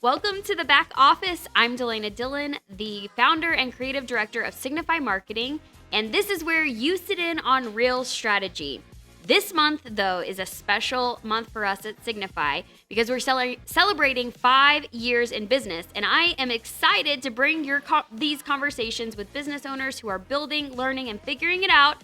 Welcome to the back office. I'm Dalayna Dillon, the founder and creative director of Signify Marketing, and this is where you sit in on real strategy. This month, though, is a special month for us at Signify because we're celebrating 5 years in business, and I am excited to bring these conversations with business owners who are building, learning, and figuring it out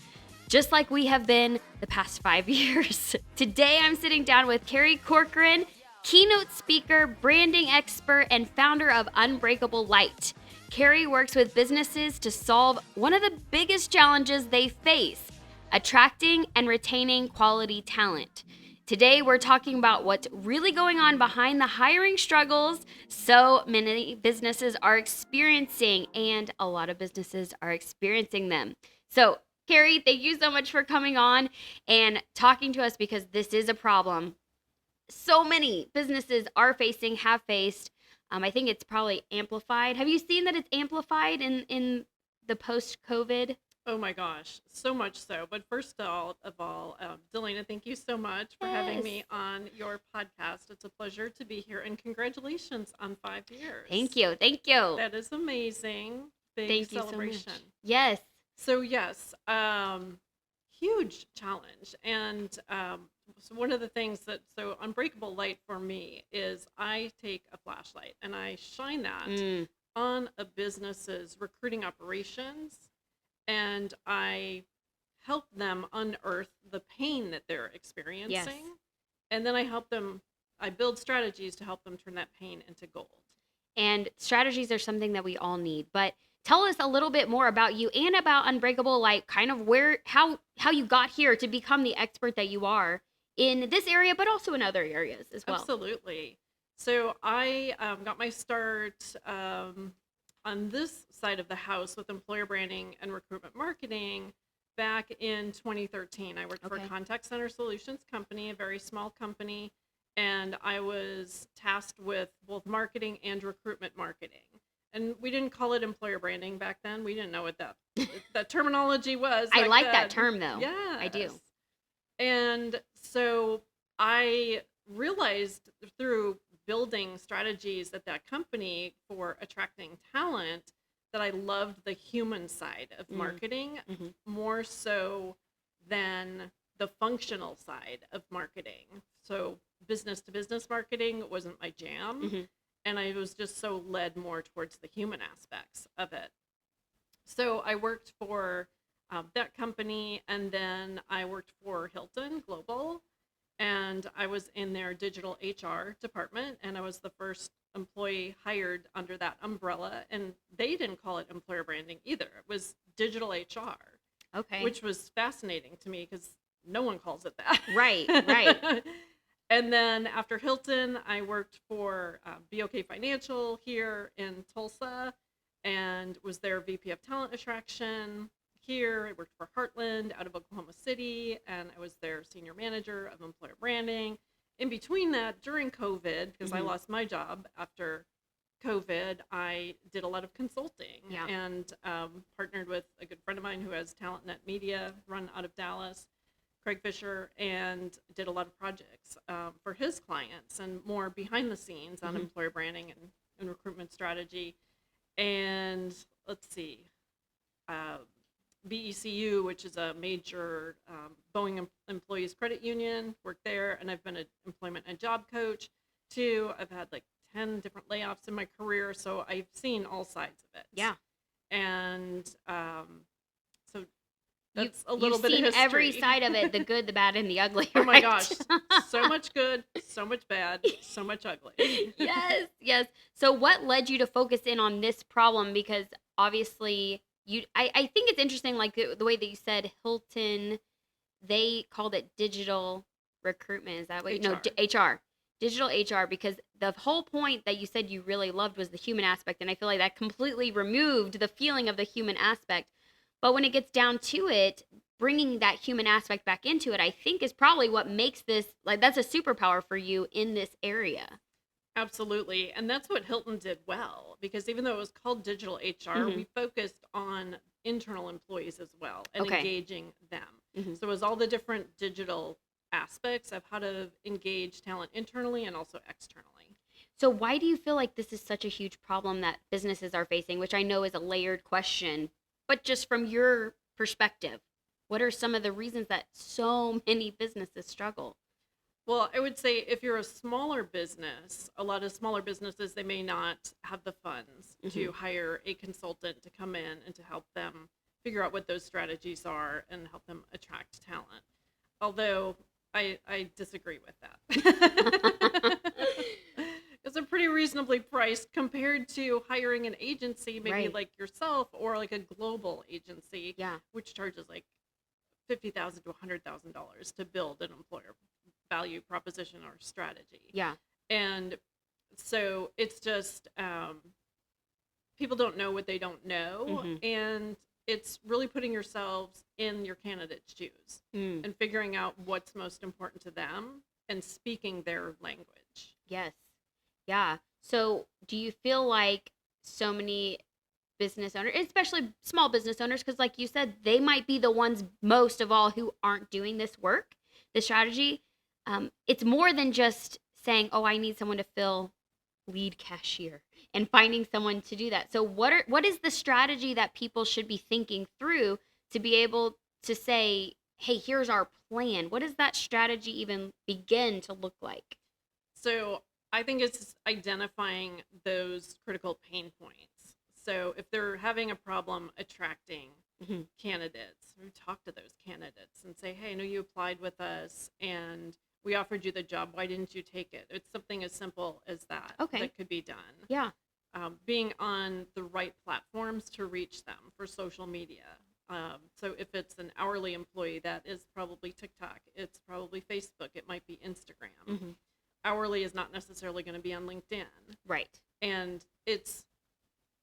just like we have been the past 5 years. Today, I'm sitting down with Carrie Corcoran, keynote speaker, branding expert, and founder of Unbreakable Light. Carrie works with businesses to solve one of the biggest challenges they face: attracting and retaining quality talent. Today, we're talking about what's really going on behind the hiring struggles so many businesses are experiencing, and a lot of businesses are experiencing them. So, Carrie, thank you so much for coming on and talking to us because this is a problem so many businesses are facing, have faced. I think it's probably amplified. Have you seen that it's amplified in the post-COVID? Oh my gosh, so much so. But first of all, Dalayna, thank you so much for having me on your podcast. It's a pleasure to be here, and congratulations on 5 years. Thank you. Thank you. That is amazing. Big Thank you celebration. so much. Yes. So yes, huge challenge. And so one of the things so Unbreakable Light for me is I take a flashlight and I shine that on a business's recruiting operations, and I help them unearth the pain that they're experiencing. Yes. And then I build strategies to help them turn that pain into gold. And strategies are something that we all need, but tell us a little bit more about you and about Unbreakable Light, kind of how you got here to become the expert that you are in this area, but also in other areas as well. Absolutely. So I got my start on this side of the house with employer branding and recruitment marketing back in 2013. I worked for a contact center solutions company, a very small company, and I was tasked with both marketing and recruitment marketing. And we didn't call it employer branding back then. We didn't know what that terminology was. I like that term, though. Yeah, I do. And so I realized through building strategies at that company for attracting talent that I loved the human side of marketing more so than the functional side of marketing. So business to business marketing wasn't my jam. And I was just so led more towards the human aspects of it. So I worked for that company, and then I worked for Hilton Global, and I was in their digital HR department, and I was the first employee hired under that umbrella, and they didn't call it employer branding either. It was digital HR, which was fascinating to me because no one calls it that. Right. And then after Hilton, I worked for BOK Financial here in Tulsa and was their VP of Talent Attraction here. I worked for Heartland out of Oklahoma City, and I was their senior manager of employer branding. In between that, during COVID, because I lost my job after COVID, I did a lot of consulting and partnered with a good friend of mine who has TalentNet Media run out of Dallas, Craig Fisher, and did a lot of projects for his clients and more behind the scenes on employer branding and recruitment strategy. And let's see, BECU, which is a major Boeing employees credit union, worked there, and I've been an employment and job coach too. I've had like 10 different layoffs in my career, so I've seen all sides of it. Yeah. And so that's a little bit of history. You've seen every side of it, the good, the bad, and the ugly. Oh my gosh. So much good, so much bad, so much ugly. Yes. So what led you to focus in on this problem? Because obviously I think it's interesting, like the way that you said Hilton, they called it digital recruitment. Is that what? No, HR. Digital HR, because the whole point that you said you really loved was the human aspect. And I feel like that completely removed the feeling of the human aspect. But when it gets down to it, bringing that human aspect back into it, I think is probably what makes this, like, that's a superpower for you in this area. Absolutely. And that's what Hilton did well, because even though it was called digital HR, we focused on internal employees as well and engaging them. So it was all the different digital aspects of how to engage talent internally and also externally. So why do you feel like this is such a huge problem that businesses are facing, which I know is a layered question, but just from your perspective, what are some of the reasons that so many businesses struggle? Well, I would say if you're a smaller business, a lot of smaller businesses, they may not have the funds Hmm. to hire a consultant to come in and to help them figure out what those strategies are and help them attract talent. Although I disagree with that. It's a pretty reasonably priced compared to hiring an agency, maybe Right. like yourself or like a global agency, Yeah. which charges like $50,000 to $100,000 to build an employer value proposition or strategy. Yeah. And so it's just people don't know what they don't know, Hmm. and it's really putting yourselves in your candidate's shoes Mm. and figuring out what's most important to them and speaking their language. Yes. Yeah. So do you feel like so many business owners, especially small business owners, because like you said, they might be the ones most of all who aren't doing this work, the strategy. It's more than just saying, "Oh, I need someone to fill lead cashier," and finding someone to do that. So, what is the strategy that people should be thinking through to be able to say, "Hey, here's our plan." What does that strategy even begin to look like? So I think it's identifying those critical pain points. So if they're having a problem attracting Hmm. candidates, we talk to those candidates and say, hey, I know you applied with us and we offered you the job. Why didn't you take it? It's something as simple as that Okay. that could be done. Yeah. Being on the right platforms to reach them for social media. So if it's an hourly employee, that is probably TikTok. It's probably Facebook. It might be Instagram. Hmm. Hourly is not necessarily going to be on LinkedIn. Right. And it's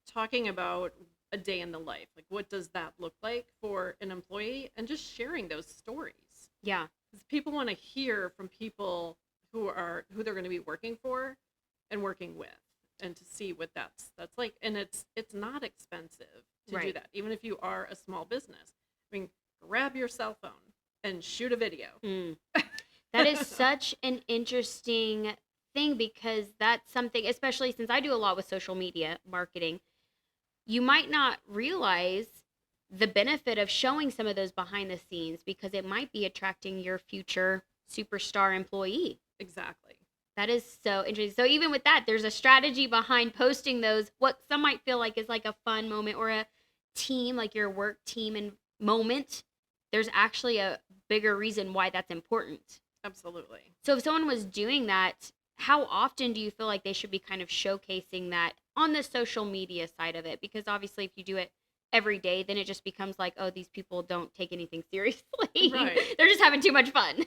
talking about a day in the life. Like, what does that look like for an employee? And just sharing those stories. Yeah. Because people want to hear from people who they're going to be working for and working with and to see what that's like. And it's not expensive to do Right. that, even if you are a small business. I mean, grab your cell phone and shoot a video. Mm. That is such an interesting thing because that's something, especially since I do a lot with social media marketing, you might not realize the benefit of showing some of those behind the scenes because it might be attracting your future superstar employee. Exactly. That is so interesting. So even with that, there's a strategy behind posting those, what some might feel like is like a fun moment or a team, like your work team and moment. There's actually a bigger reason why that's important. Absolutely. So if someone was doing that, how often do you feel like they should be kind of showcasing that on the social media side of it? Because obviously, if you do it every day, then it just becomes like, oh, these people don't take anything seriously. Right. They're just having too much fun.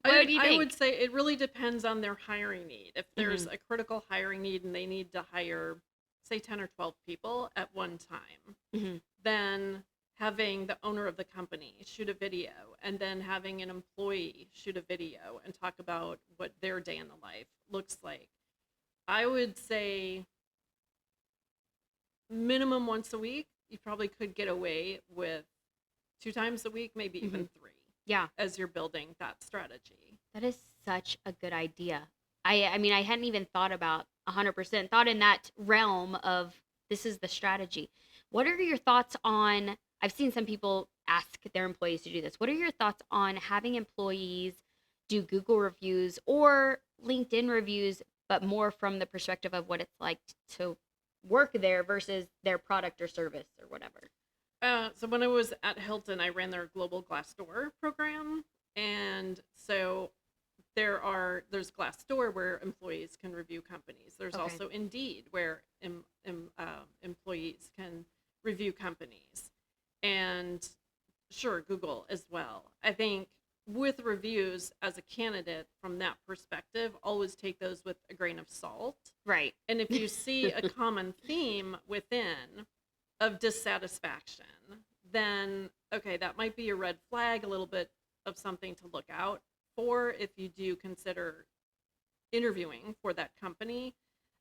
What do you I would think? say it really depends on their hiring need. If Hmm. there's a critical hiring need and they need to hire, say, 10 or 12 people at one time, Hmm. then having the owner of the company shoot a video and then having an employee shoot a video and talk about what their day in the life looks like. I would say minimum once a week, you probably could get away with 2 times a week, maybe Hmm. even three, Yeah, as you're building that strategy. that is such a good idea. I mean, I hadn't even thought about 100% thought in that realm of this is the strategy. What are your thoughts on? I've seen some people ask their employees to do this. What are your thoughts on having employees do Google reviews or LinkedIn reviews, but more from the perspective of what it's like to work there versus their product or service or whatever? So when I was at Hilton, I ran their global Glassdoor program, and so there's Glassdoor where employees can review companies. There's Okay. also Indeed where employees can review companies, and sure, Google as well. I think with reviews as a candidate from that perspective, always take those with a grain of salt. Right. And if you see a common theme within of dissatisfaction, then okay, that might be a red flag, a little bit of something to look out for if you do consider interviewing for that company,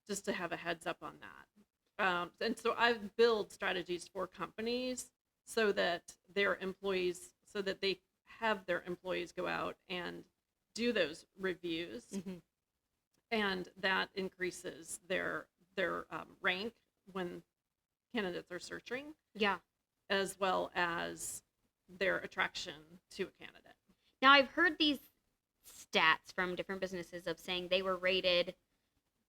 just to have a heads up on that. And so I've built strategies for companies so that they have their employees go out and do those reviews Hmm. and that increases their rank when candidates are searching, Yeah. as well as their attraction to a candidate. Now, I've heard these stats from different businesses of saying they were rated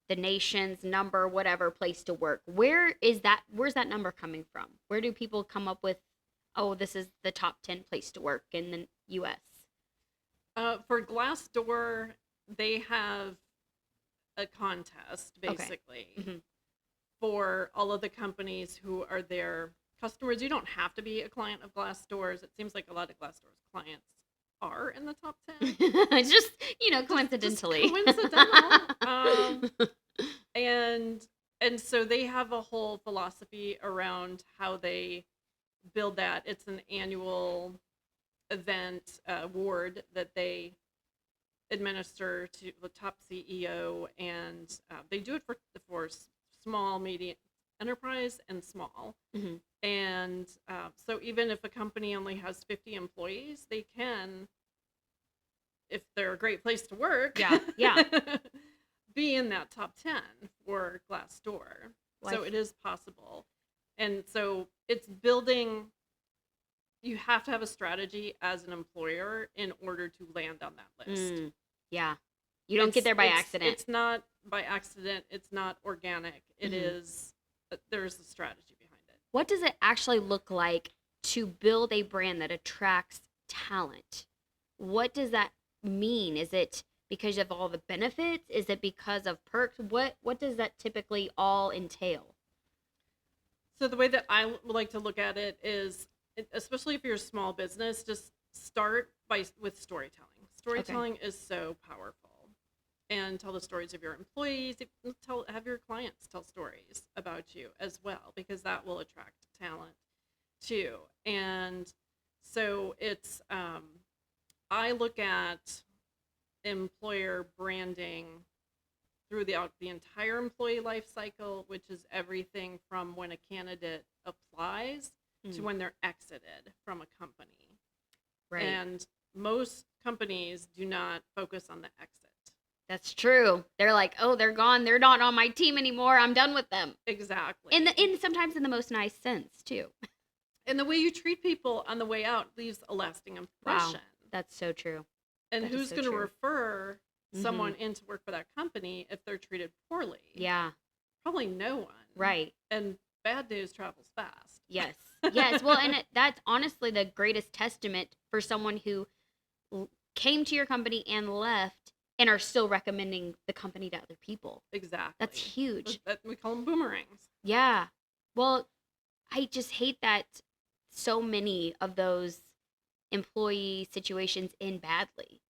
the nation's number whatever place to work. Where's that number coming from? Where do people come up with, oh, this is the top 10 place to work in the US? For Glassdoor, they have a contest basically for all of the companies who are their customers. You don't have to be a client of Glassdoor's. It seems like a lot of Glassdoor's clients are in the top 10. It's just, coincidentally. Just coincidental. And so they have a whole philosophy around how they build that. It's an annual event award that they administer to the top CEO, and they do it for small, medium enterprise and small. And so even if a company only has 50 employees, they can, if they're a great place to work, be in that top 10 for Glassdoor. So it is possible. And so it's building, you have to have a strategy as an employer in order to land on that list. Yeah. You don't get there by accident. It's not by accident. It's not organic. It is, there's a strategy behind it. What does it actually look like to build a brand that attracts talent? What does that mean? Is it because of all the benefits? Is it because of perks? What does that typically all entail? So the way that I would like to look at it is, especially if you're a small business, just start with storytelling. Storytelling is so powerful. And tell the stories of your employees. Have your clients tell stories about you as well, because that will attract talent too. And so it's, I look at employer branding through the entire employee life cycle, which is everything from when a candidate applies to when they're exited from a company. Right. And most companies do not focus on the exit. That's true. They're like, oh, they're gone. They're not on my team anymore. I'm done with them. Exactly. In sometimes in the most nice sense too. And the way you treat people on the way out leaves a lasting impression. Wow, that's so true. And who's going to refer someone in to work for that company if they're treated poorly? Yeah. Probably no one. Right. And bad news travels fast. Yes. Yes. Well, and that's honestly the greatest testament for someone who came to your company and left and are still recommending the company to other people. Exactly. That's huge. We call them boomerangs. Yeah. Well, I just hate that so many of those employee situations end badly.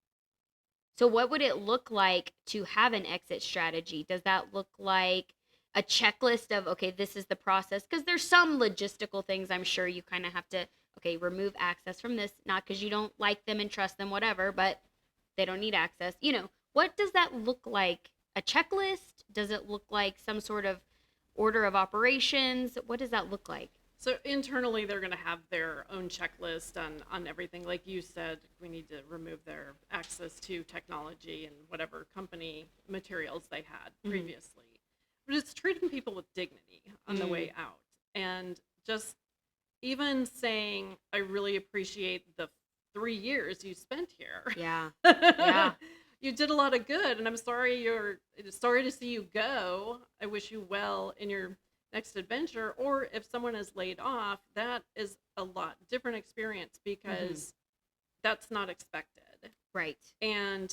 So what would it look like to have an exit strategy? Does that look like a checklist of, okay, this is the process? Because there's some logistical things I'm sure you kind of have to, okay, remove access from this, not because you don't like them and trust them, whatever, but they don't need access. What does that look like? A checklist? Does it look like some sort of order of operations? What does that look like? So internally, they're going to have their own checklist on everything. Like you said, we need to remove their access to technology and whatever company materials they had previously. But it's treating people with dignity on the way out. And just even saying, I really appreciate the 3 years you spent here. Yeah. Yeah. You did a lot of good, and I'm sorry to see you go. I wish you well in your next adventure. Or if someone is laid off, that is a lot different experience because that's not expected. Right. And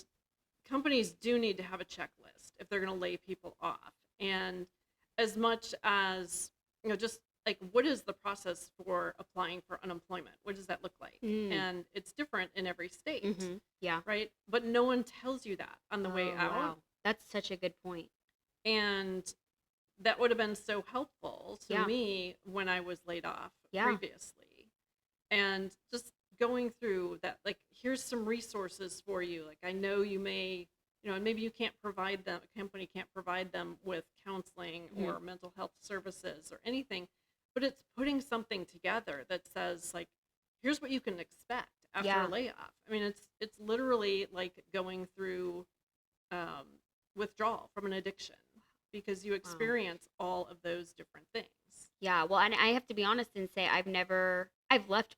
companies do need to have a checklist if they're going to lay people off. And as much as, just like, what is the process for applying for unemployment? What does that look like? And it's different in every state. Yeah. Right. But no one tells you that on the way out. Wow. That's such a good point. And that would have been so helpful to me when I was laid off previously. And just going through that, like, here's some resources for you. Like, I know you may, and maybe you can't provide them, a company can't provide them with counseling or mental health services or anything, but it's putting something together that says, like, here's what you can expect after a layoff. I mean, it's literally like going through withdrawal from an addiction because you Wow. experience all of those different things. Yeah, well, and I have to be honest and say I've left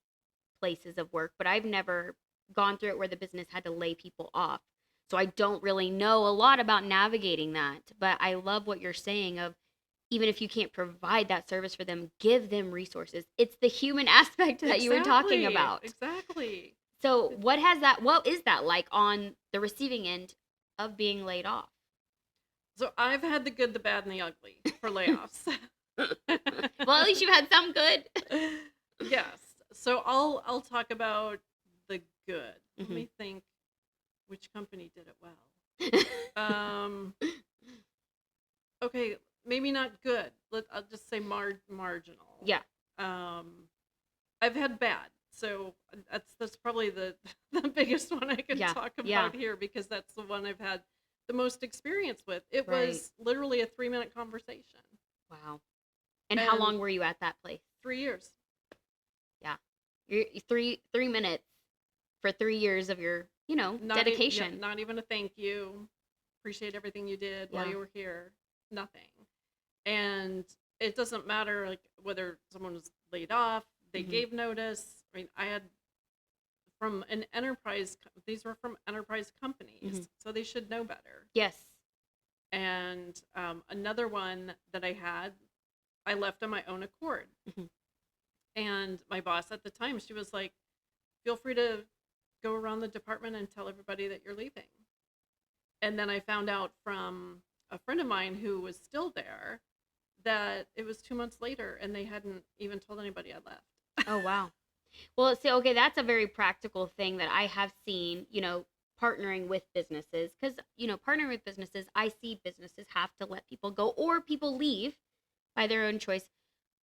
places of work, but I've never gone through it where the business had to lay people off. So I don't really know a lot about navigating that. But I love what you're saying of even if you can't provide that service for them, give them resources. It's the human aspect that you were talking Exactly. about. Exactly. So what is that like on the receiving end of being laid off? So I've had the good, the bad, and the ugly for layoffs. Well, at least you've had some good. Yes. So I'll talk about the good. Let Hmm. me think which company did it well. Um okay, maybe not good. I'll just say marginal. Yeah. Um I've had bad. So that's probably the the biggest one I can Yeah. talk Yeah. about here because that's the one I've had the most experience with. It Right. was literally a 3-minute conversation. Wow. And how And long were you at that place? 3 years. Yeah. You're 3 minutes for 3 years of your, dedication. Not even a thank you. Appreciate everything you did while Yeah. you were here. Nothing. And it doesn't matter like whether someone was laid off, they Hmm. gave notice. I mean, I had from an enterprise these were from enterprise Hmm. companies, so they should know better. Yes. And another one that I had, I left on my own accord. Hmm. And my boss at the time, she was like, feel free to go around the department and tell everybody that you're leaving. And then I found out from a friend of mine who was still there that it was 2 months later and they hadn't even told anybody I left. Oh, wow. Well, see, okay, that's a very practical thing that I have seen, partnering with businesses. Because, partnering with businesses, I see businesses have to let people go or people leave by their own choice.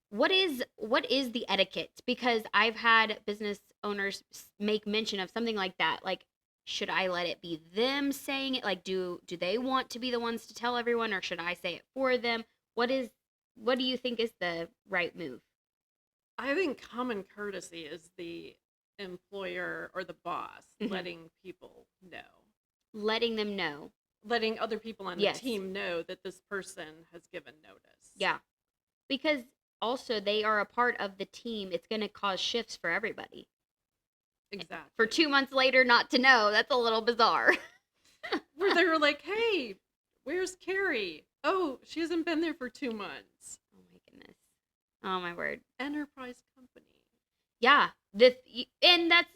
What is the etiquette? Because I've had business owners make mention of something like that. Like, should I let it be them saying it? Like, do they want to be the ones to tell everyone, or should I say it for them? What do you think is the right move? I think common courtesy is the employer or the boss Hmm. letting people know, Letting them know. letting other people on the Yes. team know that this person has given notice. Yeah. Because also they are a part of the team. It's going to cause shifts for everybody. For Exactly. 2 months later, not to know, that's a little bizarre. Where they were like, hey, where's Carrie? Oh, she hasn't been there for 2 months. Oh my goodness. Oh my word. Enterprise company. Yeah. And that's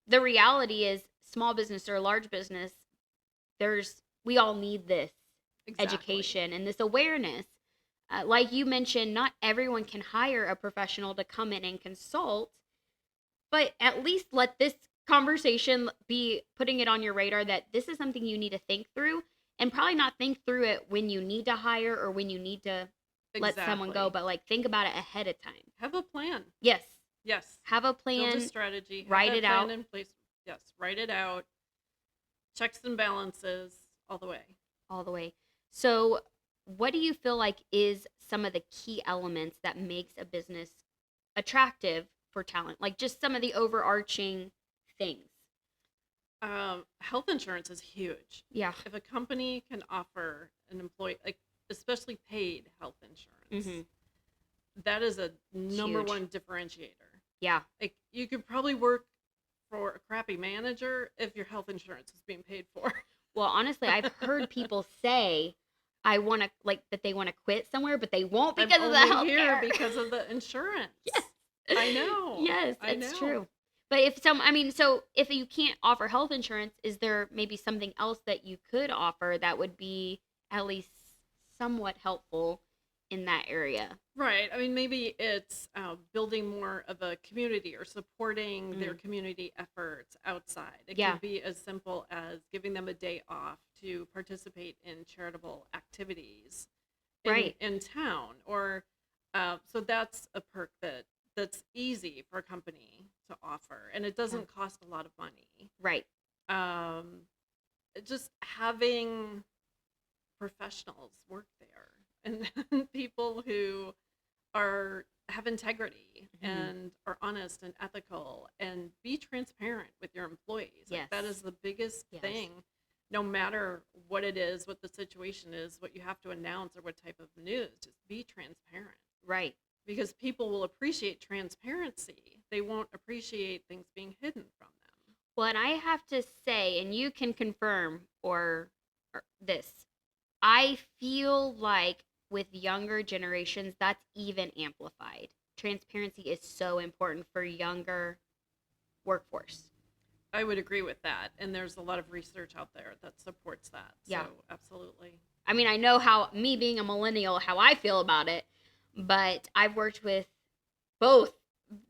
the reality is small business or large business, we all need this Exactly. education and this awareness. Like you mentioned, not everyone can hire a professional to come in and consult, but at least let this conversation be putting it on your radar that this is something you need to think through and probably not think through it when you need to hire or when you need to let someone go, Exactly. but like think about it ahead of time. Have a plan. Yes, Yes. have a Build a plan, strategy. Have write that it plan out in place. Yes. Write it out. Checks and balances all the way. all the way. So, what do you feel like is some of the key elements that makes a business attractive for talent? Like just some of the overarching things. Health insurance is huge. Yeah. If a company can offer an employee, like especially paid health insurance, Mhm. that is a number Huge. one differentiator. Yeah. Like you could probably work for a crappy manager if your health insurance is being paid for. Well, honestly, I've heard people say I want to like that they want to quit somewhere, but they won't I'm because of the only here healthcare. because of the insurance. I Yes. know. Yes, I it's know. true. But so if you can't offer health insurance, is there maybe something else that you could offer that would be at least somewhat helpful in that area? Right. I mean, maybe it's building more of a community or supporting their Mm. community efforts outside. It Yeah. could be as simple as giving them a day off to participate in charitable activities Right. in town, or so that's a perk that's easy for a company to offer, and it Yeah. doesn't cost a lot of money. Right. Um, just having professionals work there and people who are have integrity Mhm. and are honest and ethical and be transparent with your employees. Like Yes. that is the biggest Yes. thing. no matter what it is, what the situation is, what you have to announce or what type of news, just be transparent. Right. Because people will appreciate transparency. They won't appreciate things being hidden from them. Well, and I have to say, and you can confirm or this, I feel like with younger generations, that's even amplified. Transparency is so important for younger workforce. I would agree with that. And there's a lot of research out there that supports that. Yeah. So, absolutely. I mean, I know how, me being a millennial, how I feel about it, but I've worked with both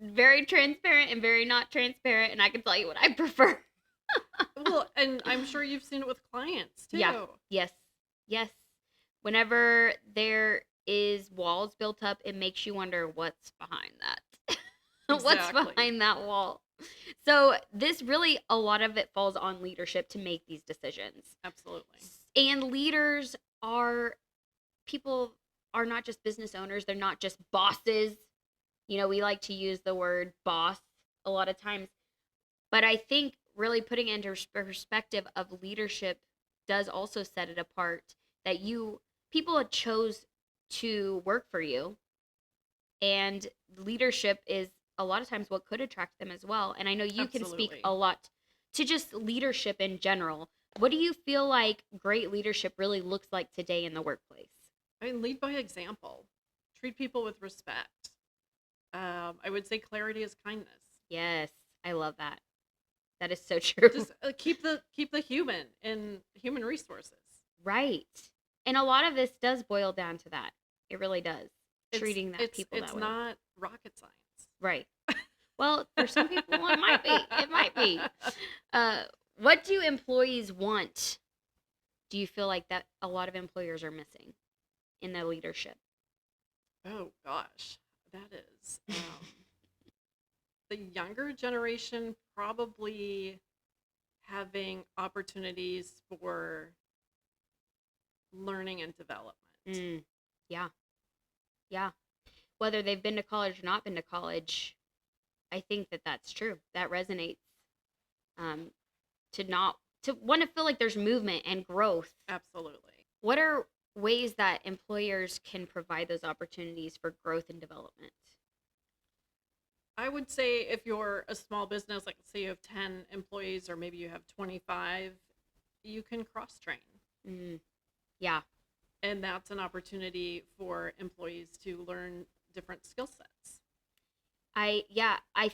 very transparent and very not transparent, and I can tell you what I prefer. Well, and I'm sure you've seen it with clients too. Yeah. Yes. Yes. Whenever there is walls built up, it makes you wonder what's behind that. What's Exactly. behind that wall? So this really, a lot of it falls on leadership to make these decisions. Absolutely. And leaders are people are not just business owners, they're not just bosses. You know, we like to use the word boss a lot of times. But I think really putting it into perspective of leadership does also set it apart that people chose to work for you, and leadership is a lot of times what could attract them as well. And I know you can speak Absolutely. a lot to just leadership in general. What do you feel like great leadership really looks like today in the workplace? I mean, lead by example. Treat people with respect. I would say clarity is kindness. Yes, I love that. That is so true. Just keep the human in human resources. Right. And a lot of this does boil down to that. It really does. Treating people it's that way. not rocket science. Right. Well, for some people, it might be. It might be. What do employees want? Do you feel like that a lot of employers are missing in their leadership? Oh gosh, that is the younger generation probably having opportunities for learning and development. Mm, yeah. Yeah. Whether they've been to college or not been to college, I think that that's true. That resonates. To want to feel like there's movement and growth. Absolutely. What are ways that employers can provide those opportunities for growth and development? I would say if you're a small business, like say you have 10 employees or maybe you have 25, you can cross train. Mm, yeah. And that's an opportunity for employees to learn different skill sets. I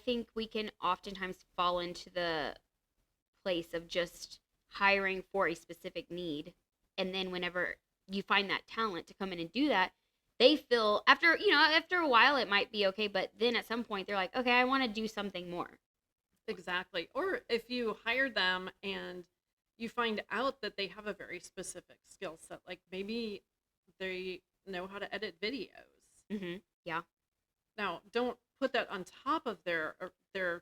think we can oftentimes fall into the place of just hiring for a specific need, and then whenever you find that talent to come in and do that, they feel after a while it might be okay, but then at some point they're like, okay, I want to do something more. Exactly. Or if you hire them and you find out that they have a very specific skill set, like maybe they know how to edit videos. Mm-hmm. Yeah. Now, don't put that on top of their their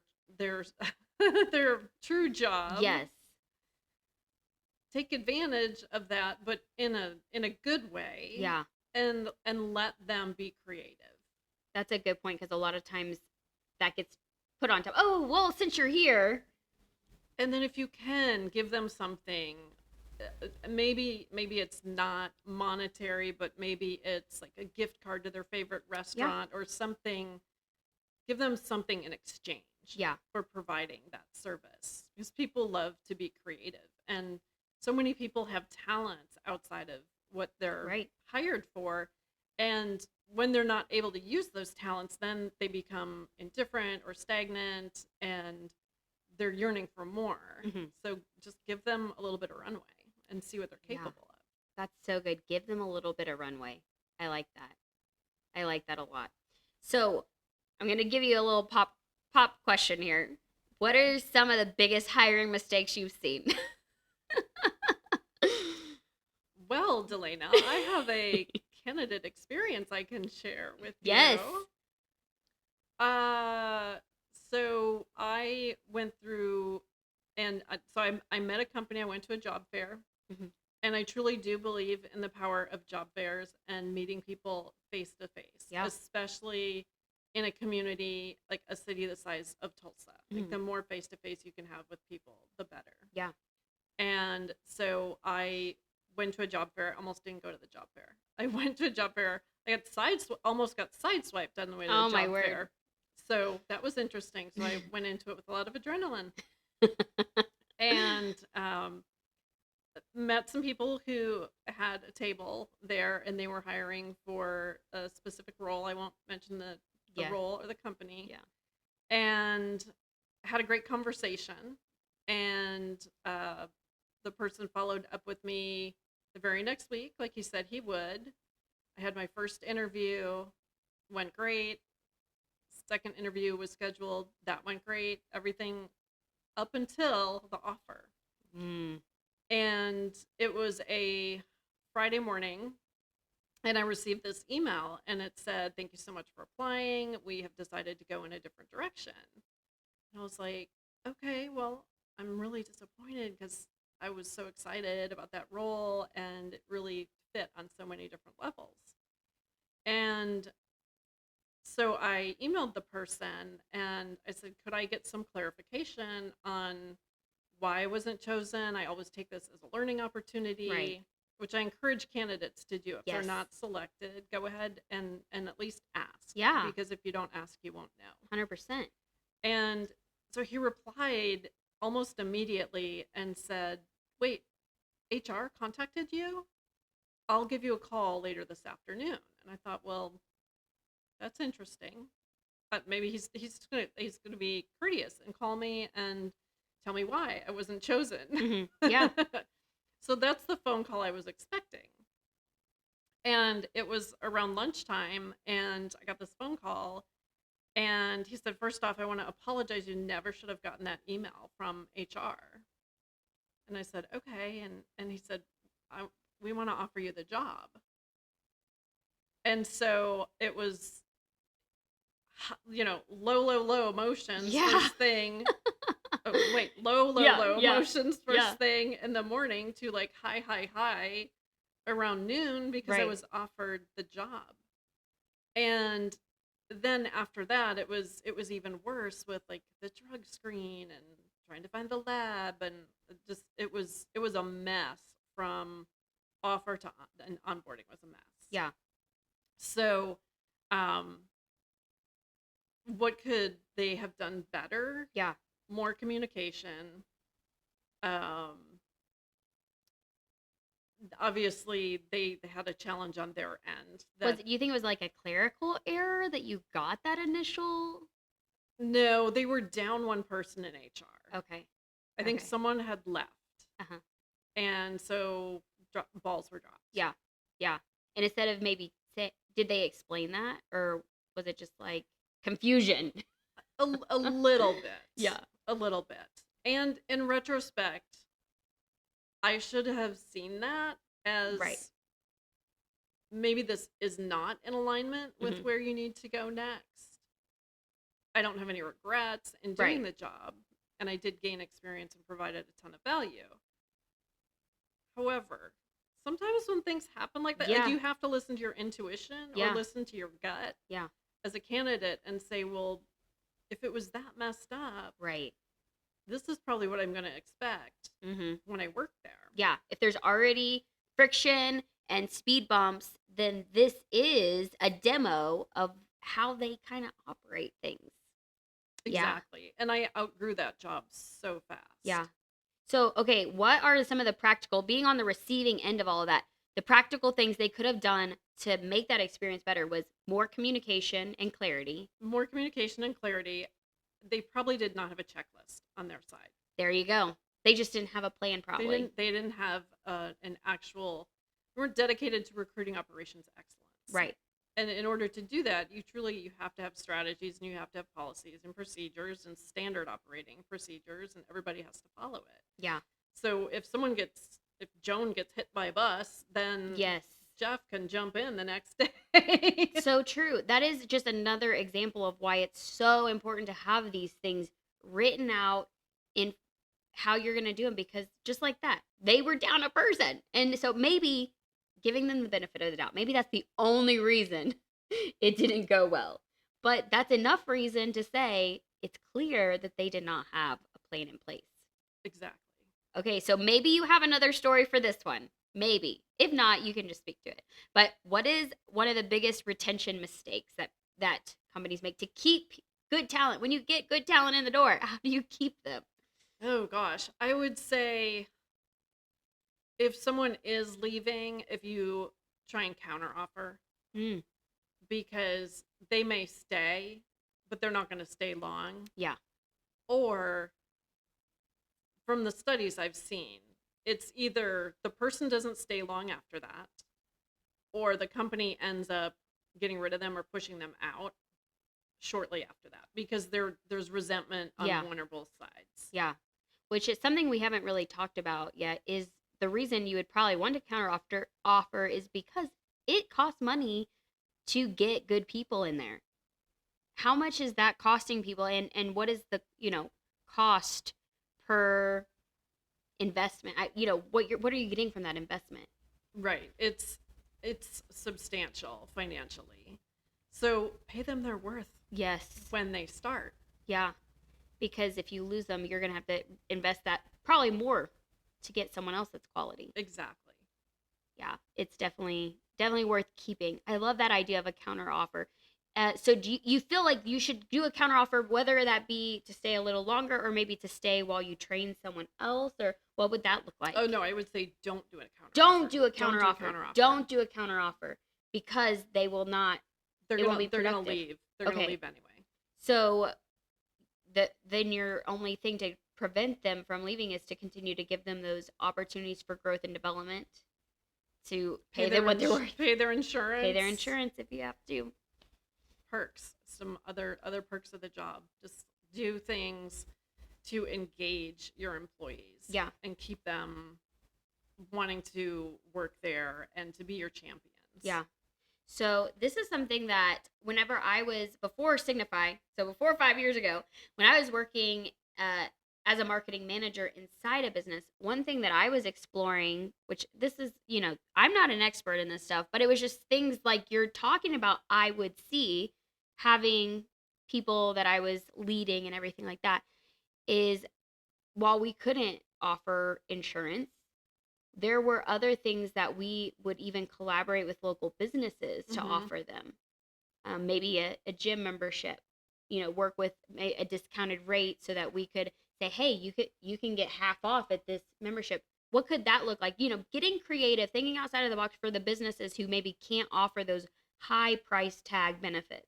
true job. Yes. Take advantage of that, but in a good way. Yeah. And let them be creative. That's a good point, because a lot of times that gets put on top. Oh, well, since you're here. And then if you can give them something, maybe it's not monetary, but maybe it's like a gift card to their favorite restaurant or something. Give them something in exchange for providing that service, because people love to be creative, and so many people have talents outside of what they're hired for, and when they're not able to use those talents, then they become indifferent or stagnant, and they're yearning for more. Mm-hmm. So just give them a little bit of runway and see what they're capable of. That's so good. Give them a little bit of runway. I like that. I like that a lot. So I'm going to give you a little pop question here. What are some of the biggest hiring mistakes you've seen? Well, Dalayna, I have a candidate experience I can share with you. Yes. So I went through, and so I met a company. I went to a job fair, and I truly do believe in the power of job fairs and meeting people face to face, especially in a community like a city the size of Tulsa. Like the more face to face you can have with people, the better. Yeah. And so I went to a job fair. Almost didn't go to the job fair. I went to a job fair. I got almost got sideswiped on the way to the Oh my job word. fair. So that was interesting. So I went into it with a lot of adrenaline and met some people who had a table there, and they were hiring for a specific role. I won't mention the Yeah. role or the company. Yeah. And had a great conversation. And the person followed up with me the very next week, like he said he would. I had my first interview, went great. Second interview was scheduled, that went great. Everything up until the offer. Mm. And it was a Friday morning, and I received this email, and it said, "Thank you so much for applying. We have decided to go in a different direction." And I was like, okay, well, I'm really disappointed because I was so excited about that role, and it really fit on so many different levels. And so I emailed the person and I said, could I get some clarification on why I wasn't chosen? I always take this as a learning opportunity, Right. which I encourage candidates to do. If they're Yes. not selected, go ahead and at least ask. Yeah. Because if you don't ask, you won't know. 100%. And so he replied almost immediately and said, wait, HR contacted you? I'll give you a call later this afternoon. And I thought, well, that's interesting. But maybe he's gonna be courteous and call me and tell me why I wasn't chosen. Mm-hmm. Yeah. So that's the phone call I was expecting. And it was around lunchtime, and I got this phone call, and he said, first off, I want to apologize. You never should have gotten that email from HR. And I said, okay. And he said, we want to offer you the job. And so it was, low emotions Yeah. first thing. Oh, wait, low emotions first thing in the morning to like high around noon because I Right. was offered the job. And then after that, it was even worse with like the drug screen and trying to find the lab, and just it was a mess from offer to and onboarding was a mess. Yeah. So, what could they have done better? Yeah. More communication. Obviously they had a challenge on their end. You think it was like a clerical error that you got that initial? No, they were down one person in HR. Okay. I think Okay. someone had left. Uh-huh. And so balls were dropped. Yeah. Yeah. And instead of maybe did they explain that, or was it just like confusion? A little bit. Yeah. A little bit. And in retrospect, I should have seen that as Right. maybe this is not in alignment with where you need to go next. I don't have any regrets in doing the job, and I did gain experience and provided a ton of value. However, sometimes when things happen like that, like you have to listen to your intuition or listen to your gut as a candidate and say, well, if it was that messed up, right, this is probably what I'm going to expect when I work there. Yeah. If there's already friction and speed bumps, then this is a demo of how they kind of operate things. Exactly. Yeah. And I outgrew that job so fast. Yeah. So, okay, what are some of the practical, being on the receiving end of all of that, the practical things they could have done to make that experience better was more communication and clarity. More communication and clarity. They probably did not have a checklist on their side. There you go. They just didn't have a plan, probably. They didn't have an actual, they weren't dedicated to recruiting operations excellence. Right. And in order to do that, you have to have strategies, and you have to have policies and procedures and standard operating procedures, and everybody has to follow it. Yeah. So if Joan gets hit by a bus, then yes, Jeff can jump in the next day. So true. That is just another example of why it's so important to have these things written out in how you're going to do them, because just like that, they were down a person. And so maybe giving them the benefit of the doubt, maybe that's the only reason it didn't go well. But that's enough reason to say it's clear that they did not have a plan in place. Exactly. Okay, so maybe you have another story for this one. Maybe. If not, you can just speak to it. But what is one of the biggest retention mistakes that companies make to keep good talent? When you get good talent in the door, how do you keep them? Oh gosh, I would say if someone is leaving, if you try and counteroffer, Mm, because they may stay, but they're not going to stay long. yeah. Or from the studies I've seen, it's either the person doesn't stay long after that, or the company ends up getting rid of them or pushing them out shortly after that because there's resentment on Yeah. one or both sides. Yeah. Which is something we haven't really talked about yet is the reason you would probably want to offer is because it costs money to get good people in there. How much is that costing people and what is the, cost per investment? What are you getting from that investment? Right. It's substantial financially. So pay them their worth Yes. when they start. Yeah. Because if you lose them, you're going to have to invest that probably more to get someone else that's quality. Exactly. Yeah, it's definitely worth keeping. I love that idea of a counter offer. So do you feel like you should do a counter offer, whether that be to stay a little longer or maybe to stay while you train someone else, or what would that look like? Oh no, I would say don't do a counter Don't offer. do a counter Don't do a offer. counter offer. Don't do a counter offer because they will not. They're It won't gonna be they're gonna productive. leave. They're gonna Okay. leave anyway. So then your only thing to prevent them from leaving is to continue to give them those opportunities for growth and development, to pay them what they're worth. Pay their insurance. Pay their insurance if you have to. Perks, some other perks of the job. Just do things to engage your employees. Yeah. And keep them wanting to work there and to be your champions. Yeah. So this is something that whenever I was before Signify, so before 5 years ago, when I was working as a marketing manager inside a business, one thing that I was exploring, which this is, I'm not an expert in this stuff, but it was just things like you're talking about, I would see having people that I was leading and everything like that, is while we couldn't offer insurance, there were other things that we would even collaborate with local businesses to offer them. Maybe a gym membership, work with a discounted rate so that we could say, hey, you can get half off at this membership. What could that look like? Getting creative, thinking outside of the box for the businesses who maybe can't offer those high price tag benefits.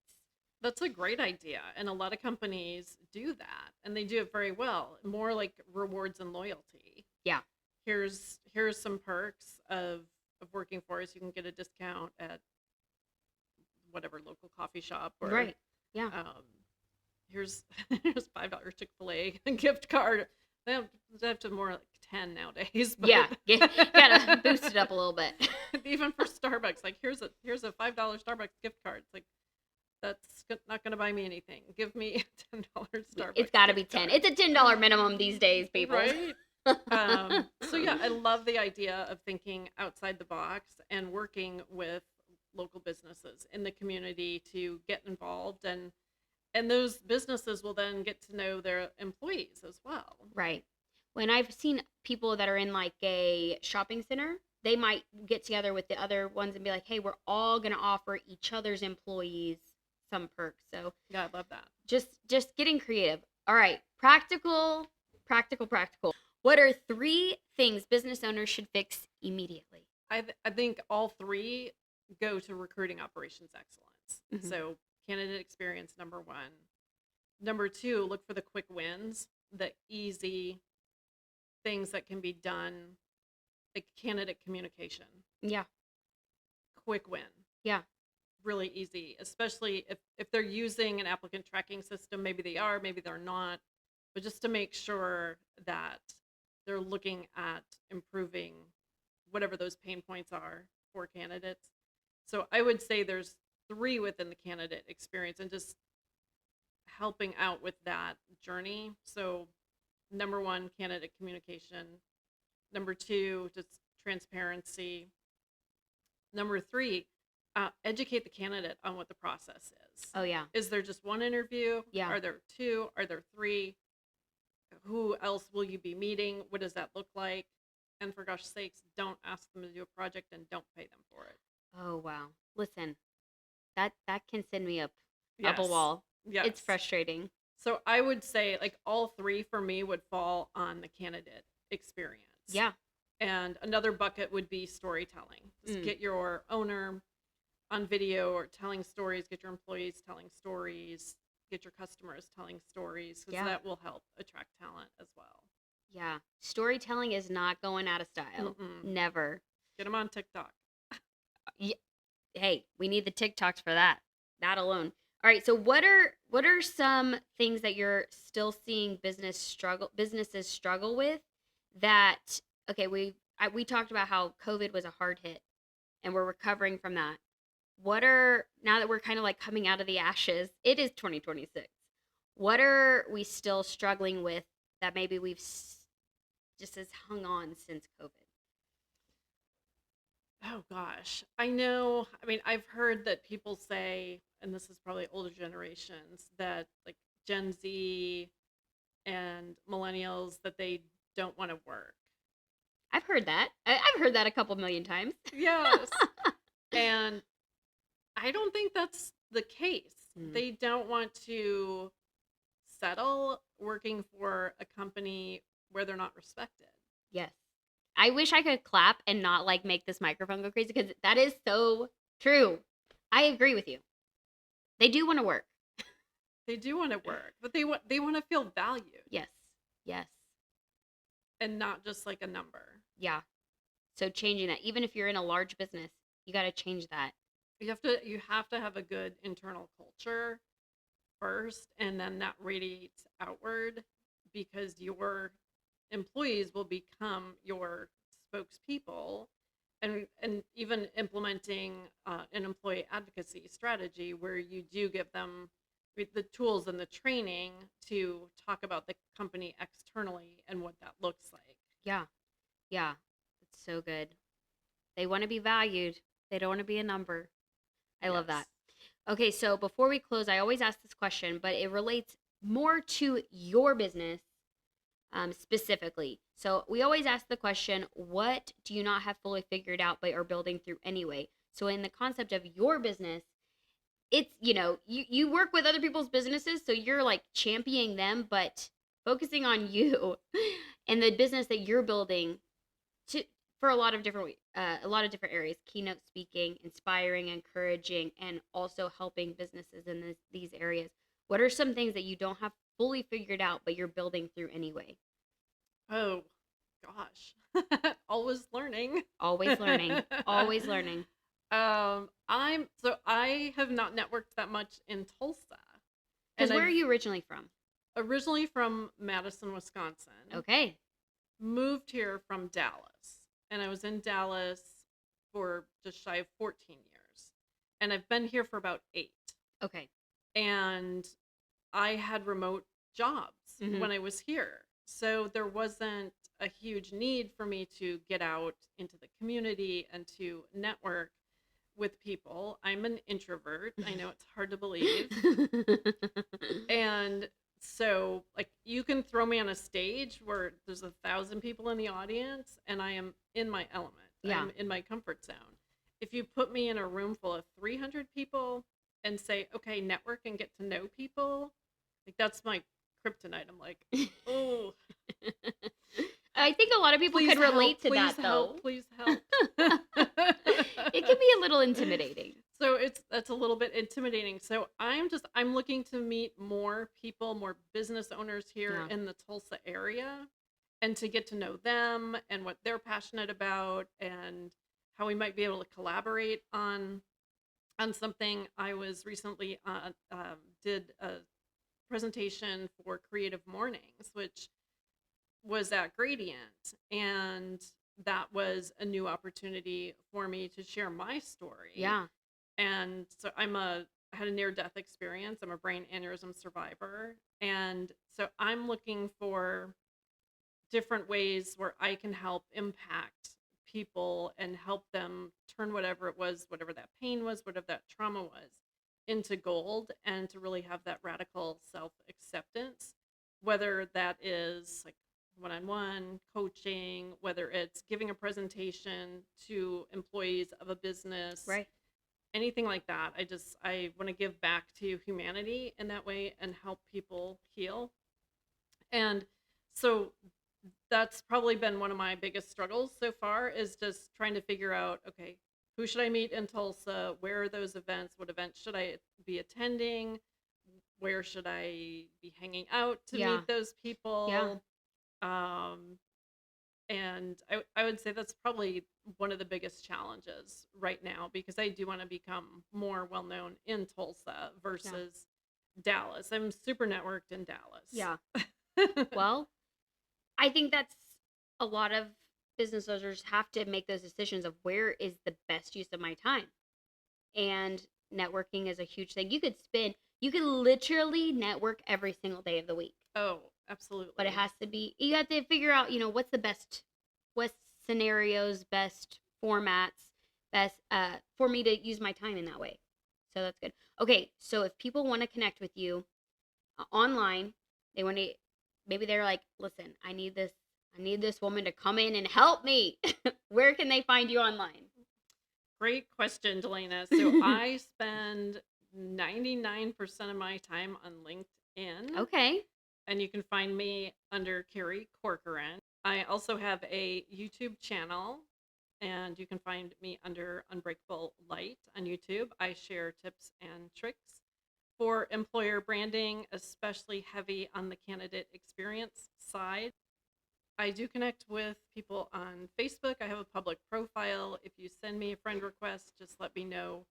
That's a great idea. And a lot of companies do that. And they do it very well. More like rewards and loyalty. Yeah. Here's some perks of working for us. You can get a discount at whatever local coffee shop. Or, right. Yeah. Here's $5 Chick-fil-A gift card. They have to more like 10 nowadays. But yeah. Gotta boost it up a little bit. Even for Starbucks, like here's a $5 Starbucks gift card. It's like, that's not going to buy me anything. Give me a $10 Starbucks. It's got to be 10. It's a $10 minimum these days, people. Right? So yeah, I love the idea of thinking outside the box and working with local businesses in the community to get involved, and those businesses will then get to know their employees as well. Right. When I've seen people that are in like a shopping center, they might get together with the other ones and be like, hey, we're all going to offer each other's employees some perks. So yeah, I love that. Just getting creative. All right. Practical. What are 3 things business owners should fix immediately? I think all 3 go to recruiting operations excellence. Mm-hmm. So candidate experience, number 1. Number 2, look for the quick wins, the easy things that can be done, like candidate communication. Yeah. Quick win. Yeah. Really easy, especially if they're using an applicant tracking system. Maybe they are, maybe they're not, but just to make sure that they're looking at improving whatever those pain points are for candidates. So I would say there's 3 within the candidate experience and just helping out with that journey. So number 1, candidate communication. Number 2, just transparency. Number 3, educate the candidate on what the process is. Oh, yeah. Is there just one interview? Yeah. Are there 2? Are there 3? Who else will you be meeting? What does that look like? And for gosh sakes, don't ask them to do a project and don't pay them for it. Oh wow. Listen, that can send me up a Yes. wall. It's Yes. frustrating. So I would say like all three for me would fall on the candidate experience. Yeah. And another bucket would be storytelling. Just Mm. get your owner on video or telling stories, get your employees telling stories, get your customers telling stories, because Yeah. that will help attract talent as well. Yeah. Storytelling is not going out of style. Mm-mm. Never. Get them on TikTok. Y- Hey, we need the TikToks for that. That alone. All right. So what are some things that you're still seeing businesses struggle with that okay, we talked about how COVID was a hard hit and we're recovering from that. What are now that we're kind of like coming out of the ashes, it is 2026. What are we still struggling with that maybe just has hung on since COVID? Oh gosh. I know. I mean, I've heard that people say, and this is probably older generations, that like Gen Z and millennials that they don't want to work. I've heard that. I've heard that a couple million times. Yes. And I don't think that's the case. Mm, They don't want to settle working for a company where they're not respected. yes. I wish I could clap and not like make this microphone go crazy because that is so true. I agree with you. They do want to work. They do want to work, but they want to feel valued Yes. Yes. and not just like a number. Yeah. So changing that, even if you're in a large business, you got to change that. You have to have a good internal culture first, and then that radiates outward because your employees will become your spokespeople, and even implementing an employee advocacy strategy where you do give them the tools and the training to talk about the company externally and what that looks like. Yeah. Yeah. It's so good. They want to be valued. They don't want to be a number. I love that. Yes. Okay, so before we close, I always ask this question, but it relates more to your business specifically. So we always ask the question, what do you not have fully figured out but are building through anyway? So in the concept of your business, it's, you work with other people's businesses, so you're like championing them, but focusing on you and the business that you're building to for a lot of different areas, keynote speaking, inspiring, encouraging, and also helping businesses in these areas. What are some things that you don't have fully figured out but you're building through anyway? Oh gosh. Always learning. Always learning. Always learning. I have not networked that much in Tulsa. Because And where are I've you originally from? originally from Madison, Wisconsin. Okay. Moved here from Dallas. And I was in Dallas for just shy of 14 years. And I've been here for about 8. Okay. And I had remote jobs Hmm. when I was here. So there wasn't a huge need for me to get out into the community and to network with people. I'm an introvert. I know it's hard to believe. And so, like, you can throw me on a stage where there's 1,000 people in the audience and I am in my element. Yeah. I'm in my comfort zone. If you put me in a room full of 300 people and say, okay, network and get to know people, like, that's my kryptonite. I'm like, oh, I think a lot of people please could relate help, to please that, help, though. please help. It can be a little intimidating. So that's a little bit intimidating. So I'm looking to meet more people, more business owners here Yeah. in the Tulsa area, and to get to know them and what they're passionate about and how we might be able to collaborate on something. I was recently did a presentation for Creative Mornings, which was at Gradient, and that was a new opportunity for me to share my story. Yeah. And so I had a near death experience. I'm a brain aneurysm survivor. And so I'm looking for different ways where I can help impact people and help them turn whatever it was, whatever that pain was, whatever that trauma was, into gold, and to really have that radical self acceptance whether that is like one-on-one coaching, whether it's giving a presentation to employees of a business, Right. anything like that. I want to give back to humanity in that way and help people heal. And so that's probably been one of my biggest struggles so far, is just trying to figure out, okay, who should I meet in Tulsa? Where are those events? What events should I be attending? Where should I be hanging out to Yeah. meet those Yeah. people? Um, and I would say that's probably one of the biggest challenges right now, because I do want to become more well known in Tulsa versus Dallas. I'm super networked in Dallas. Yeah. Well, I think that's a lot of business owners have to make those decisions of where is the best use of my time. And networking is a huge thing. You could literally network every single day of the week. Oh, absolutely. But it has to be, you have to figure out, what's the best, what scenarios, best formats, best for me to use my time in that way. So that's good. Okay, so if people want to connect with you online, they want to, maybe they're like, listen, I need this woman to come in and help me. Where can they find you online? Great question, Dalayna. So I spend 99% of my time on LinkedIn. Okay. And you can find me under Carrie Corcoran. I also have a YouTube channel, and you can find me under Unbreakable Light on YouTube. I share tips and tricks for employer branding, especially heavy on the candidate experience side. I do connect with people on Facebook. I have a public profile. If you send me a friend request, just let me know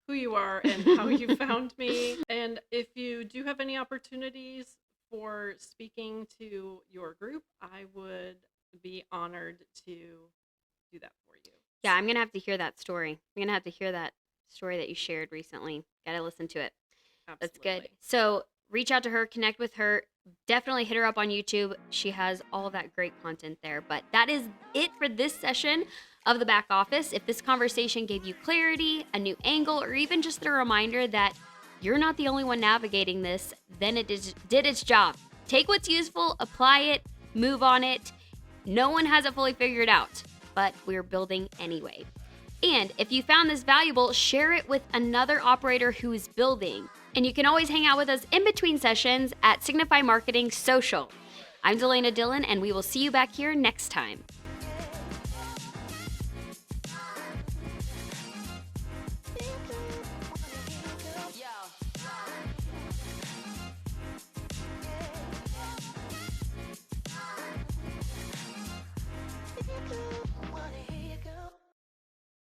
who you are and how you found me. And if you do have any opportunities for speaking to your group, I would be honored to do that for you. Yeah, I'm going to have to hear that story. I'm going to have to hear that story that you shared recently. Got to listen to it. Absolutely. That's good. So reach out to her, connect with her. Definitely hit her up on YouTube. She has all of that great content there. But that is it for this session of the back office. If this conversation gave you clarity, a new angle, or even just a reminder that you're not the only one navigating this, then it did its job. Take what's useful, apply it, move on it. No one has it fully figured out, but we're building anyway. And if you found this valuable, share it with another operator who is building. And you can always hang out with us in between sessions at Signify Marketing Social. I'm Dalayna Dillon, and we will see you back here next time.